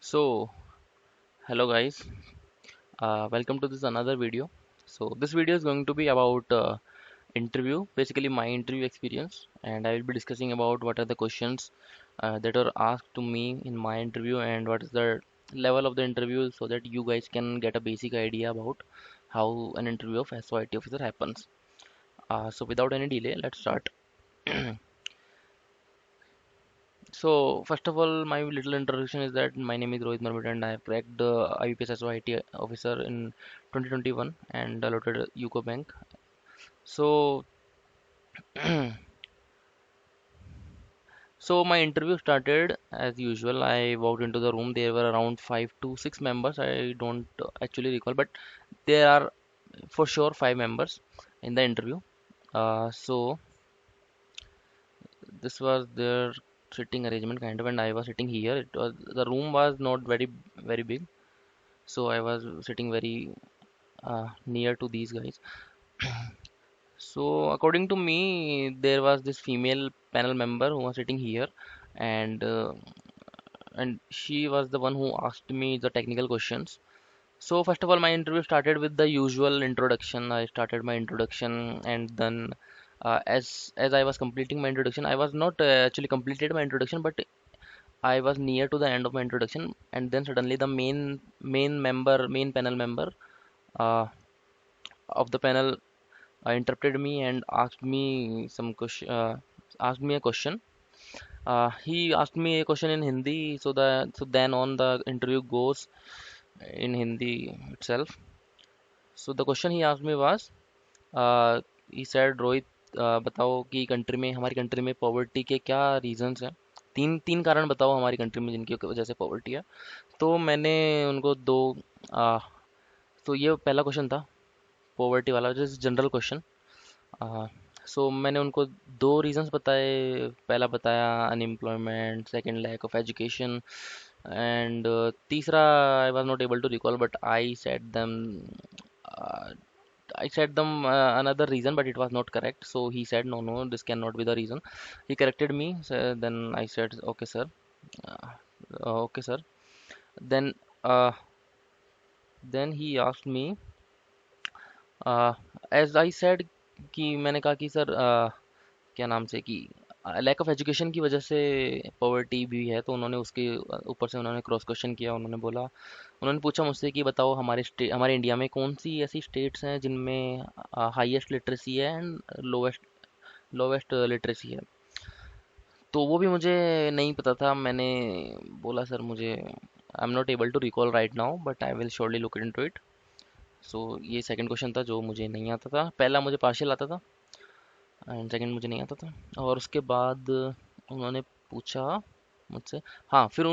So, hello guys, welcome to this another video. So, this video is going to be about interview, basically my interview experience, and I will be discussing about what are the questions that are asked to me in my interview and what is the level of the interview so that you guys can get a basic idea about how an interview of SOIT officer happens. So, without any delay, let's start. So, first of all, my little introduction is that my name is Rohit Marmot and I cracked the IBPS SOIT officer in 2021 and allotted UCO Bank. So, so my interview started as usual. I walked into the room. There were around 5 to 6 members. I don't actually recall, but there are for sure 5 members in the interview. So this was their sitting arrangement kind of, and I was sitting here. It was the room was not very big, so I was sitting very near to these guys. So according to me, there was this female panel member who was sitting here, and she was the one who asked me the technical questions. So first of all, my interview started with the usual introduction. I started my introduction, and then as I was completing my introduction, I was not actually completed my introduction, but I was near to the end of my introduction, and then suddenly the main panel member uh, of the panel interrupted me and asked me a question. He asked me a question in Hindi, so then on the interview goes in Hindi itself. So the question he asked me was, uh, he said, Rohit बताओ कि country में हमारी country में poverty के क्या reasons हैं। तीन तीन कारण बताओ हमारी कंट्री में जिनकी वजह से पॉवर्टी है। तो मैंने उनको दो आ, तो ये पहला क्वेश्चन था, पॉवर्टी वाला, जैसे जनरल क्वेश्चन। सो मैंने उनको दो रीजंस बताए। पहला बताया unemployment, second lack of education, and तीसरा I was not able to recall, but I said them another reason, but it was not correct. So he said, no, no, this cannot be the reason. He corrected me. So then I said, okay, sir. Uh, okay, sir. Then, uh, then he asked me, as I said, कि मैंने कहा कि sir क्या नाम से कि lack of education की वजह से पॉवर्टी भी है। तो उन्होंने उसके ऊपर से उन्होंने क्रॉस क्वेश्चन किया। उन्होंने पूछा मुझसे कि बताओ हमारे इंडिया में कौन सी ऐसी स्टेट्स हैं जिनमें हाईएस्ट लिटरेसी है एंड लोवेस्ट लोवेस्ट लिटरेसी है। तो वो भी मुझे नहीं पता था। मैंने बोला सर मुझे I am not able to recall right now, but I will surely look into it. So ये सेकंड क्वेश्चन था जो मुझे नहीं आता था। पहला मुझे पार्शियल आता था एंड सेकंड मुझे नहीं आता था। और उसके बाद उन्होंने पूछा मुझसे, हाँ फिर अ,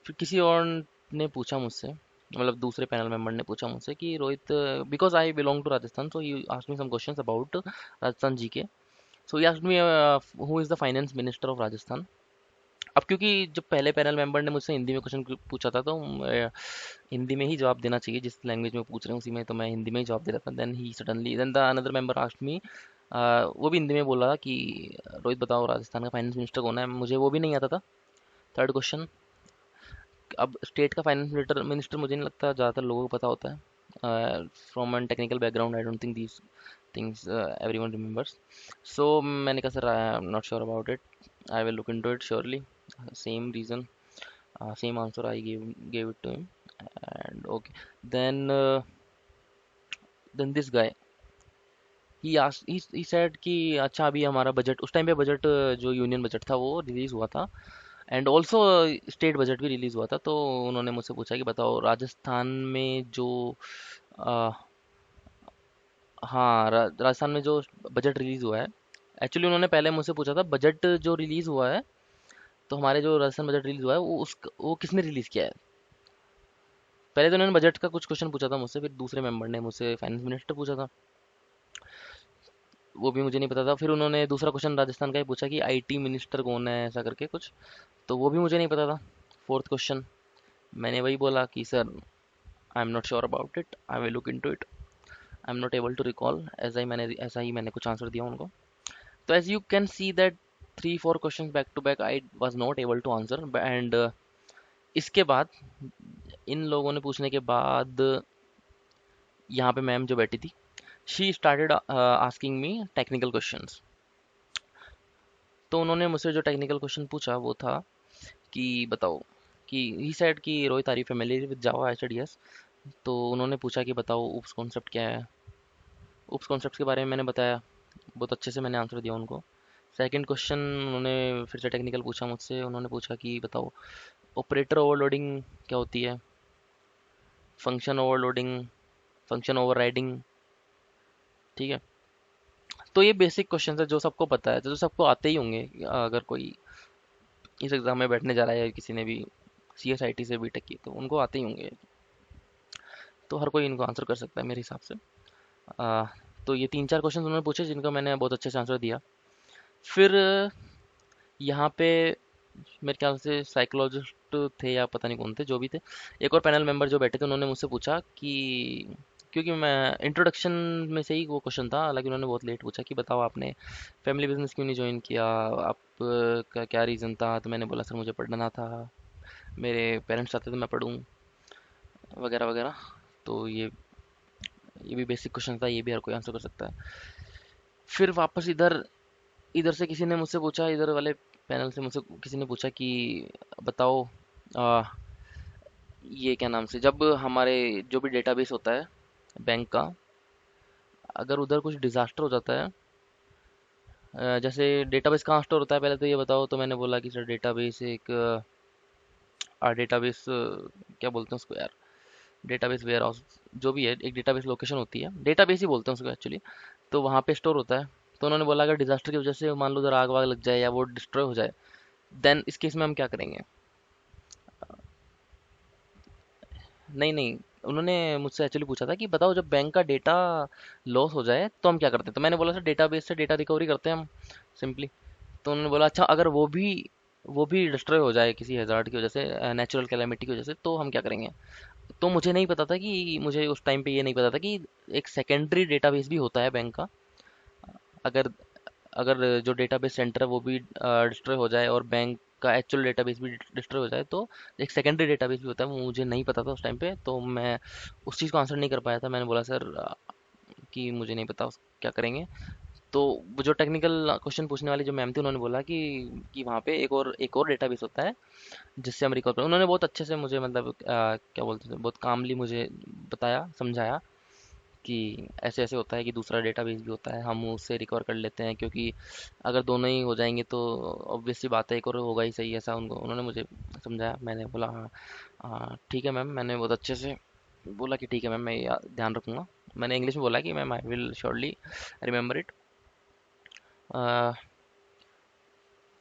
फिर किसी और ने पूछा मुझसे, मतलब दूसरे पैनल मेंबर ने पूछा मुझसे कि Rohit, because I belong to Rajasthan, so he asked me some questions about Rajasthan GK. So he asked me who is the finance minister of Rajasthan. अब क्योंकि जब पहले पैनल मेंबर ने मुझसे हिंदी में क्वेश्चन पूछा था, तो हिंदी में ही जवाब देना चाहिए, जिस लैंग्वेज में पूछ रहे हैं उसी में, तो मैं हिंदी में ही जवाब दे रहा था। Then the another member asked me, वो भी हिंदी में बोला कि रोहित बताओ राजस्थान का फाइनेंस मिनिस्टर कौन है। मुझे वो भी नहीं आता था। थर्ड क्वेश्चन, अब स्टेट का फाइनेंस मिनिस्टर मिनिस्टर मुझे नहीं लगता ज़्यादातर लोगों को पता होता है। From an technical background I don't think these things everyone remembers. So मैंने कहा sir I am not sure about it, I will look into it surely. Same reason, same answer I gave it to him. And okay, then then this guy, he said कि अच्छा अभी हमारा budget, उस time पे budget जो union budget था वो release हुआ था, एंड ऑल्सो स्टेट बजट भी रिलीज हुआ था। तो उन्होंने मुझसे पूछा कि बताओ राजस्थान में जो अ, हाँ राजस्थान में जो बजट रिलीज हुआ है। एक्चुअली उन्होंने पहले मुझसे पूछा था बजट जो रिलीज हुआ है, तो हमारे जो राजस्थान बजट रिलीज हुआ है वो किसने रिलीज किया है। पहले तो उन्होंने बजट का कुछ क्वेश्चन पूछा था मुझसे, फिर दूसरे मेंबर ने मुझसे फाइनेंस मिनिस्टर पूछा था, वो भी मुझे नहीं पता था। फिर उन्होंने दूसरा क्वेश्चन राजस्थान का ही पूछा कि आईटी मिनिस्टर कौन है, ऐसा करके कुछ, तो वो भी मुझे नहीं पता था। फोर्थ क्वेश्चन मैंने वही बोला कि sir I am not sure about it, I will look into it, I am not able to recall. ऐसा ही मैंने कुछ आंसर दिया उनको। तो as you can see that 3 4 question back to back I was not able to answer, and इसके बाद इन लोगों ने पूछने के बाद यहाँ पे मैम जो बैठी थी, she started asking me technical questions. तो उन्होंने मुझसे जो टेक्निकल क्वेश्चन पूछा वो था कि बताओ, कि ही सेड कि Rohit are you familiar with Java, I said yes. तो उन्होंने पूछा कि बताओ उप्स कॉन्सेप्ट क्या है। उप्स कॉन्सेप्ट के बारे में मैंने बताया, बहुत अच्छे से मैंने आंसर दिया उनको। सेकंड क्वेश्चन उन्होंने फिर से टेक्निकल पूछा मुझसे, उन्होंने पूछा कि बताओ ऑपरेटर ओवरलोडिंग क्या होती है, फंक्शन ओवरलोडिंग, फंक्शन ओवरराइडिंग। ठीक है, तो ये बेसिक क्वेश्चन है जो सबको पता है, जो सबको आते ही होंगे। अगर कोई इस एग्जाम में बैठने जा रहा है या किसी ने भी सी एस आई टी से बीटेक की तो उनको आते ही होंगे, तो हर कोई इनको आंसर कर सकता है मेरे हिसाब से। आ, तो ये तीन चार क्वेश्चन उन्होंने पूछे जिनका मैंने बहुत अच्छे से आंसर दिया। फिर यहाँ पे मेरे ख्याल से साइकोलॉजिस्ट थे या पता नहीं कौन थे, जो भी थे, एक और पैनल मेंबर जो बैठे थे, उन्होंने मुझसे पूछा कि, क्योंकि मैं इंट्रोडक्शन में से ही वो क्वेश्चन था, हालांकि उन्होंने बहुत लेट पूछा कि बताओ आपने फैमिली बिजनेस क्यों नहीं ज्वाइन किया, आप का क्या रीज़न था। तो मैंने बोला सर मुझे पढ़ना था, मेरे पेरेंट्स चाहते थे मैं पढूं, वगैरह वगैरह। तो ये भी बेसिक क्वेश्चन था, ये भी हर कोई आंसर कर सकता है। फिर वापस इधर इधर से किसी ने मुझसे पूछा, इधर वाले पैनल से मुझसे किसी ने पूछा कि बताओ आ, ये क्या नाम से, जब हमारे जो भी डेटाबेस होता है बैंक का, अगर उधर कुछ डिजास्टर हो जाता है, जैसे डेटाबेस कहाँ स्टोर होता है पहले तो ये बताओ। तो मैंने बोला कि सर डेटाबेस एक डेटाबेस क्या बोलते हैं उसको यार, डेटाबेस वेयर हाउस, जो भी है, एक डेटाबेस लोकेशन होती है, डेटाबेस ही बोलते हैं उसको एक्चुअली। तो वहाँ पे स्टोर होता है। तो उन्होंने बोला अगर डिजास्टर की वजह से मान लो उधर आग वाग लग जाए या वो डिस्ट्रॉय हो जाए, देन इस केस में हम क्या करेंगे। नहीं नहीं, उन्होंने मुझसे एक्चुअली पूछा था कि बताओ जब बैंक का डेटा लॉस हो जाए तो हम क्या करते हैं। तो मैंने बोला सर डेटाबेस से डेटा रिकवरी करते हैं हम, सिंपली। तो उन्होंने बोला अच्छा अगर वो भी डिस्ट्रॉय हो जाए किसी हैजार्ड की वजह से, नेचुरल कैलेमिटी की वजह से, तो हम क्या करेंगे। तो मुझे नहीं पता था कि, मुझे उस टाइम पे ये नहीं पता था कि एक सेकेंडरी डेटाबेस भी होता है बैंक का। अगर अगर जो डेटाबेस सेंटर है वो भी डिस्ट्रॉय हो जाए और बैंक का एक्चुअल डेटाबेस भी डिस्ट्रॉय हो जाए, तो एक सेकेंडरी डेटाबेस भी होता है, वो मुझे नहीं पता था उस टाइम पे। तो मैं उस चीज़ को आंसर नहीं कर पाया था। मैंने बोला सर कि मुझे नहीं पता क्या करेंगे। तो वो जो टेक्निकल क्वेश्चन पूछने वाली जो मैम थी, उन्होंने बोला कि वहाँ पे एक और डेटाबेस होता है जिससे हम रिकवर करें। उन्होंने बहुत अच्छे से मुझे, मतलब क्या बोलते थे, बहुत कामली मुझे बताया, समझाया कि ऐसे ऐसे होता है कि दूसरा डेटाबेस भी होता है, हम उससे रिकवर कर लेते हैं, क्योंकि अगर दोनों ही हो जाएंगे तो ऑब्वियस सी बात है एक और होगा ही सही। ऐसा उन्होंने मुझे समझाया। मैंने बोला हाँ हाँ ठीक है मैम। मैंने बहुत अच्छे से बोला कि ठीक है मैम, मैं ध्यान रखूंगा। मैंने इंग्लिश में बोला कि ma'am I will surely remember it.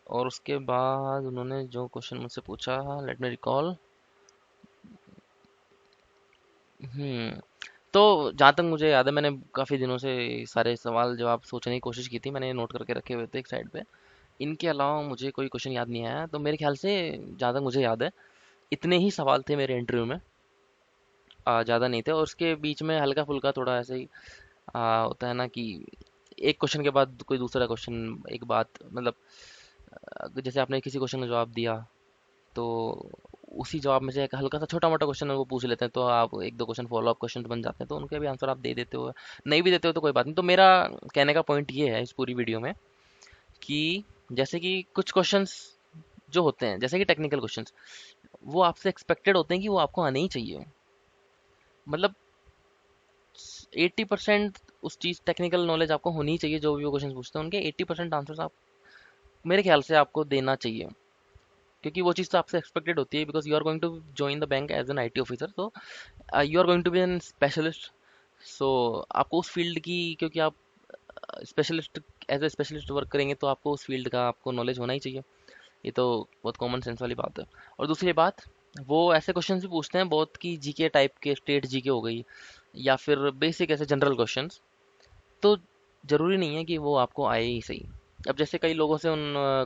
और उसके बाद उन्होंने जो क्वेश्चन मुझसे पूछा, लेट मी रिकॉल। हम्म तो जहाँ तक मुझे याद है, मैंने काफ़ी दिनों से सारे सवाल जवाब सोचने की कोशिश की थी, मैंने नोट करके रखे हुए थे एक साइड पे। इनके अलावा मुझे कोई क्वेश्चन याद नहीं आया। तो मेरे ख्याल से, जहाँ तक मुझे याद है, इतने ही सवाल थे मेरे इंटरव्यू में, ज़्यादा नहीं थे। और उसके बीच में हल्का फुल्का थोड़ा ऐसे ही होता है ना कि एक क्वेश्चन के बाद कोई दूसरा क्वेश्चन, एक बात, मतलब जैसे आपने किसी क्वेश्चन का जवाब दिया तो उसी जवाब में से एक हल्का सा छोटा मोटा क्वेश्चन है वो पूछ लेते हैं, तो आप एक दो क्वेश्चन फॉलो अप क्वेश्चन बन जाते हैं, तो उनके भी आंसर आप दे देते हो। नहीं भी देते हो तो कोई बात नहीं। तो मेरा कहने का पॉइंट ये है इस पूरी वीडियो में कि जैसे कि कुछ क्वेश्चंस जो होते हैं, जैसे कि टेक्निकल क्वेश्चंस, वो आपसे एक्सपेक्टेड होते हैं कि वो आपको आने ही चाहिए। मतलब 80% उस चीज टेक्निकल नॉलेज आपको होनी ही चाहिए। जो भी वो क्वेश्चन पूछते हैं उनके 80% आंसर्स आप, मेरे ख्याल से आपको देना चाहिए, क्योंकि वो चीज़ तो आपसे एक्सपेक्टेड होती है, because you are going to join the bank as an IT officer. तो you are going to be an specialist. So आपको उस फील्ड की, क्योंकि आप specialist, as a specialist work करेंगे, तो आपको उस फील्ड का आपको नॉलेज होना ही चाहिए। ये तो बहुत कॉमन सेंस वाली बात है। और दूसरी बात, वो ऐसे क्वेश्चन भी पूछते हैं बहुत कि जीके टाइप के, स्टेट जीके हो गई, या फिर बेसिक ऐसे जनरल क्वेश्चंस। तो जरूरी नहीं है कि वो आपको आए ही सही। अब जैसे कई लोगों से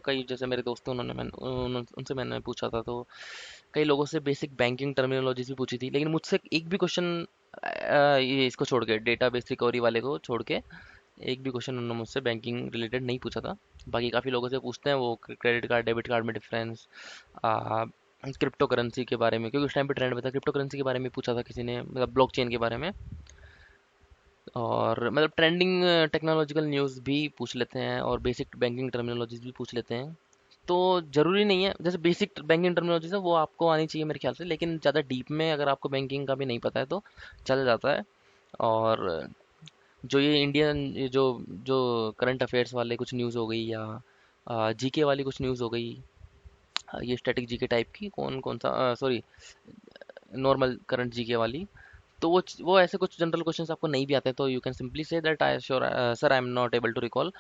कई जैसे मेरे दोस्त हैं, उनसे मैंने पूछा था, तो कई लोगों से बेसिक बैंकिंग टर्मिनोलॉजीज भी पूछी थी, लेकिन मुझसे एक भी क्वेश्चन, ये इसको छोड़ के, डेटाबेस रिकवरी वाले को छोड़ के, एक भी क्वेश्चन उन्होंने मुझसे बैंकिंग रिलेटेड नहीं पूछा था। बाकी काफ़ी लोगों से पूछते हैं वो, क्रेडिट कार्ड डेबिट कार्ड में डिफरेंस, क्रिप्टो करेंसी के बारे में, क्योंकि उस टाइम पे ट्रेंड में था। क्रिप्टो करेंसी के बारे में पूछा था किसी ने, मतलब ब्लॉकचेन के बारे में। और मतलब ट्रेंडिंग टेक्नोलॉजिकल न्यूज़ भी पूछ लेते हैं, और बेसिक बैंकिंग टर्मिनोलॉजीज भी पूछ लेते हैं। तो ज़रूरी नहीं है, जैसे बेसिक बैंकिंग टर्मिनोलॉजीज है वो आपको आनी चाहिए मेरे ख्याल से, लेकिन ज़्यादा डीप में अगर आपको बैंकिंग का भी नहीं पता है तो चल जाता है। और जो ये इंडियन, ये जो जो करंट अफेयर्स वाले कुछ न्यूज़ हो गई, या जीके वाली कुछ न्यूज़ हो गई, ये स्टैटिक जीके टाइप की, कौन कौन सा, सॉरी, नॉर्मल करंट जीके वाली, तो वो ऐसे कुछ जनरल क्वेश्चंस आपको नहीं भी आते तो you can simply say that I sure sir I am not able to recall.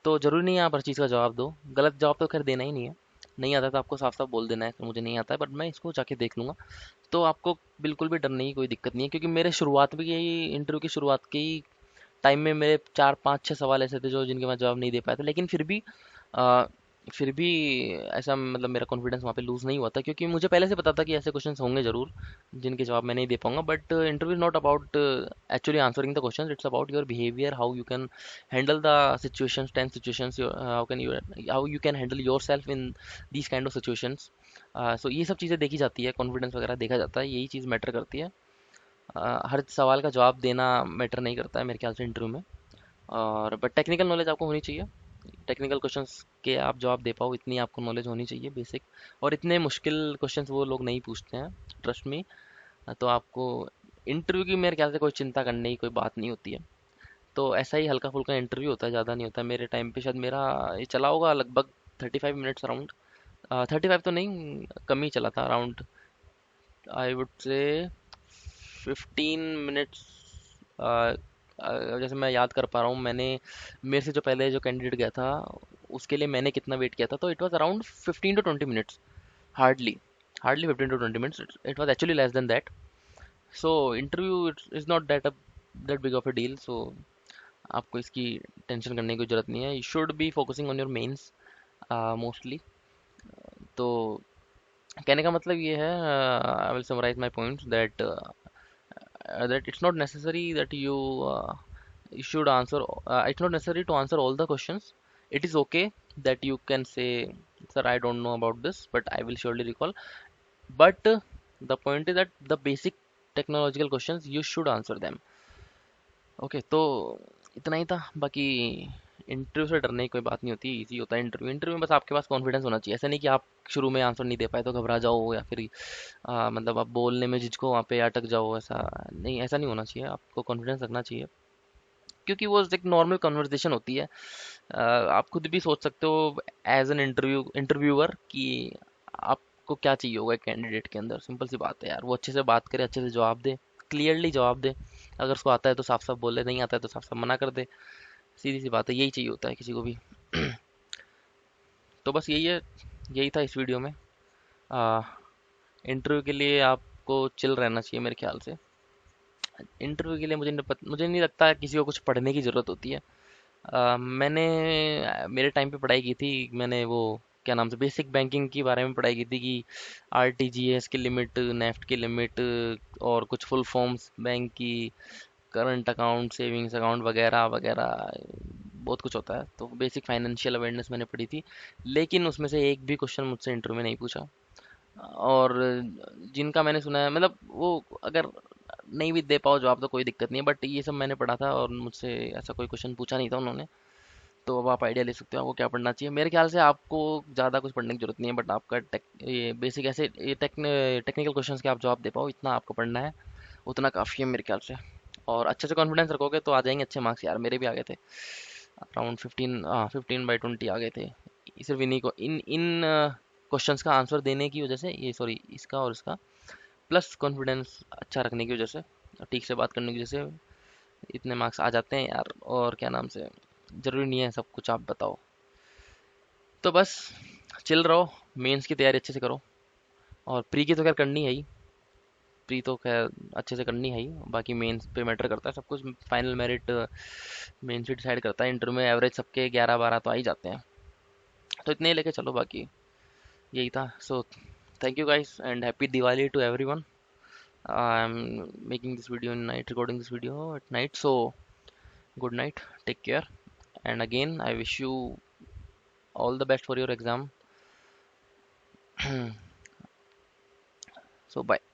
तो ज़रूरी नहीं है आप हर चीज़ का जवाब दो, गलत जवाब तो खैर देना ही नहीं है। नहीं आता तो आपको साफ साफ बोल देना है कि मुझे नहीं आता है, बट मैं इसको जाके देख लूँगा। तो आपको बिल्कुल भी डरने की कोई दिक्कत नहीं है, क्योंकि मेरे शुरुआत में, यही इंटरव्यू की शुरुआत के ही टाइम में मेरे 4 5 6 सवाल ऐसे थे जो जिनके मैं जवाब नहीं दे पाया था, लेकिन आ, फिर भी ऐसा मतलब मेरा कॉन्फिडेंस वहाँ पे लूज़ नहीं हुआ था, क्योंकि मुझे पहले से पता था कि ऐसे क्वेश्चंस होंगे ज़रूर जिनके जवाब मैं नहीं दे पाऊंगा। But interview is not about actually answering the questions, it's about your behaviour, how you can handle the situations, tense situations, how you can handle yourself in these kind of situations. So ये सब चीज़ें देखी जाती है, confidence वगैरह देखा जाता है, यही चीज़ मैटर करती है। हर सवाल का जवाब देना मैटर नहीं करता है मेरे ख्याल से इंटरव्यू में। और बट टेक्निकल नॉलेज आपको होनी चाहिए, टेक्निकल क्वेश्चंस के आप जवाब दे पाओ इतनी आपको नॉलेज होनी चाहिए बेसिक। और इतने मुश्किल क्वेश्चंस वो लोग नहीं पूछते हैं, ट्रस्ट मी। तो आपको इंटरव्यू की मेरे ख्याल से कोई चिंता करने की कोई बात नहीं होती है। तो ऐसा ही हल्का फुल्का इंटरव्यू होता है, ज़्यादा नहीं होता है। मेरे टाइम पे शायद मेरा ये चला होगा लगभग 35 मिनट्स अराउंड, 35 तो नहीं, कम ही चला था, around I would say 15 minutes. जैसे मैं याद कर पा रहा हूँ, मैंने मेरे से जो पहले जो कैंडिडेट गया था उसके लिए मैंने कितना वेट किया था, तो it was around 15 to 20 minutes, hardly hardly 15 to 20 minutes, it was actually less than that. So interview is not that big of a deal. So आपको इसकी टेंशन करने की जरूरत नहीं है, you should be focusing on your mains mostly. तो कहने का मतलब ये है, I will summarise my points that that it's not necessary that you should answer, it's not necessary to answer all the questions. It is okay that you can say, sir, I don't know about this, but I will surely recall. But the point is that the basic technological questions you should answer them. Okay, तो इतना ही था। बाकी interview से डरने की कोई बात नहीं होती, इजी होता है इंटरव्यू। इंटरव्यू में बस आपके पास कॉन्फिडेंस होना चाहिए, ऐसा नहीं कि आप शुरू में आंसर नहीं दे पाए तो घबरा जाओ, या फिर मतलब आप बोलने में जिसको वहाँ पे अटक जाओ, ऐसा नहीं, ऐसा नहीं होना चाहिए। आपको कॉन्फिडेंस रखना चाहिए, क्योंकि वो एक नॉर्मल कन्वर्सेशन होती है। आप खुद भी सोच सकते हो एज एन इंटरव्यूअर कि आपको क्या चाहिए होगा एक कैंडिडेट के अंदर। सिंपल सी बात है यार, वो अच्छे से बात करे, अच्छे से जवाब दे, क्लियरली जवाब दे। अगर उसको आता है तो साफ साफ बोले, नहीं आता है तो साफ साफ मना कर दे। सीधी सी बात है, यही चाहिए होता है किसी को भी। तो बस यही है, यही था इस वीडियो में। इंटरव्यू के लिए आपको चिल रहना चाहिए मेरे ख्याल से। इंटरव्यू के लिए मुझे नहीं लगता किसी को कुछ पढ़ने की ज़रूरत होती है। मैंने मेरे टाइम पे पढ़ाई की थी, मैंने वो क्या नाम से बेसिक बैंकिंग के बारे में पढ़ाई की थी, कि आरटीजीएस की लिमिट, नेफ्ट की लिमिट, और कुछ फुल फॉर्म्स बैंक की, करंट अकाउंट, सेविंग्स अकाउंट वगैरह वगैरह, बहुत कुछ होता है। तो बेसिक फाइनेंशियल अवेयरनेस मैंने पढ़ी थी, लेकिन उसमें से एक भी क्वेश्चन मुझसे इंटरव्यू में नहीं पूछा। और जिनका मैंने सुना है, मतलब वो अगर नहीं भी दे पाओ जवाब तो कोई दिक्कत नहीं है, बट ये सब मैंने पढ़ा था और मुझसे ऐसा कोई क्वेश्चन पूछा नहीं था उन्होंने। तो अब आप आइडिया ले सकते हो आपको क्या पढ़ना चाहिए। मेरे ख्याल से आपको ज़्यादा कुछ पढ़ने की जरूरत नहीं है, बट आपका ये बेसिक ऐसे ये टेक्निकल क्वेश्चंस के आप जवाब दे पाओ, इतना आपको पढ़ना है, उतना काफ़ी है मेरे ख्याल से। और अच्छे से कॉन्फिडेंस रखोगे तो आ जाएंगे अच्छे मार्क्स यार, मेरे भी आ गए थे अराउंड 15, 15/20 आ गए थे। सिर्फ इन्हीं को इन इन क्वेश्चंस का आंसर देने की वजह से, ये सॉरी, इसका और इसका, प्लस कॉन्फिडेंस अच्छा रखने की वजह से, और ठीक से बात करने की वजह से इतने मार्क्स आ जाते हैं यार। और क्या नाम से, ज़रूरी नहीं है सब कुछ आप बताओ। तो बस चिल रहो, मेंस की तैयारी अच्छे से करो, और प्री की तो खैर करनी है ही, प्री तो खैर अच्छे से करनी है ही। बाकी मेंस पे मैटर करता है सब कुछ, फाइनल मेरिट मेंस भी डिसाइड करता है। इंटर में एवरेज सबके 11 12 तो आ ही जाते हैं, तो इतने ही लेके चलो। बाकी यही था। So thank you guys and happy Diwali to everyone. I am making this video in night, recording this video at night, so good night, take care, and again I wish you all the best for your exam. So bye.